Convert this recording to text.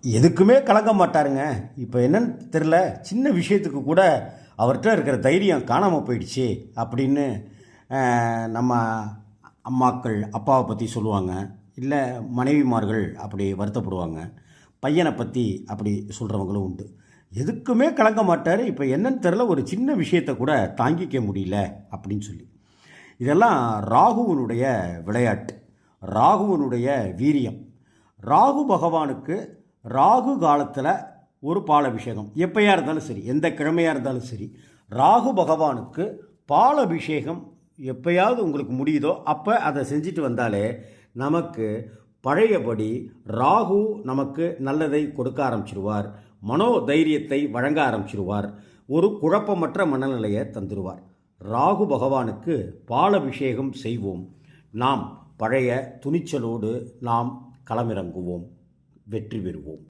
எதுக்குமே கலங்க மாட்டாருங்க. இப்போ என்னன்னு தெரில, சின்ன விஷயத்துக்கு கூட அவர்கிட்ட இருக்கிற தைரியம் காணாமல் போயிடுச்சு அப்படின்னு நம்ம அம்மாக்கள் அப்பாவை பற்றி சொல்லுவாங்க. இல்லை மனைவிமார்கள் அப்படி வருத்தப்படுவாங்க. பையனை பற்றி அப்படி சொல்கிறவங்களும் உண்டு. எதுக்குமே கலங்க மாட்டார், இப்போ என்னன்னு தெரில, ஒரு சின்ன விஷயத்தை கூட தாங்கிக்க முடியல அப்படின்னு சொல்லி. இதெல்லாம் ராகுவனுடைய விளையாட்டு, ராகுவனுடைய வீரியம். ராகு பகவானுக்கு ராகு காலத்தில் ஒரு பாலபிஷேகம் எப்போயா இருந்தாலும் சரி, எந்த கிழமையாக இருந்தாலும் சரி, ராகு பகவானுக்கு பாலபிஷேகம் எப்போயாவது உங்களுக்கு முடியுதோ அப்போ அதை செஞ்சுட்டு வந்தாலே நமக்கு பழையபடி ராகு நமக்கு நல்லதை கொடுக்க ஆரம்பிச்சிருவார், மனோ தைரியத்தை வழங்க ஆரம்பிச்சிருவார், ஒரு குழப்பமற்ற மனநிலையை தந்துடுவார். ராகு பகவானுக்கு பாலபிஷேகம் செய்வோம். நாம் பழைய துணிச்சலோடு நாம் களமிறங்குவோம். வெற்றி பெறுவோம்.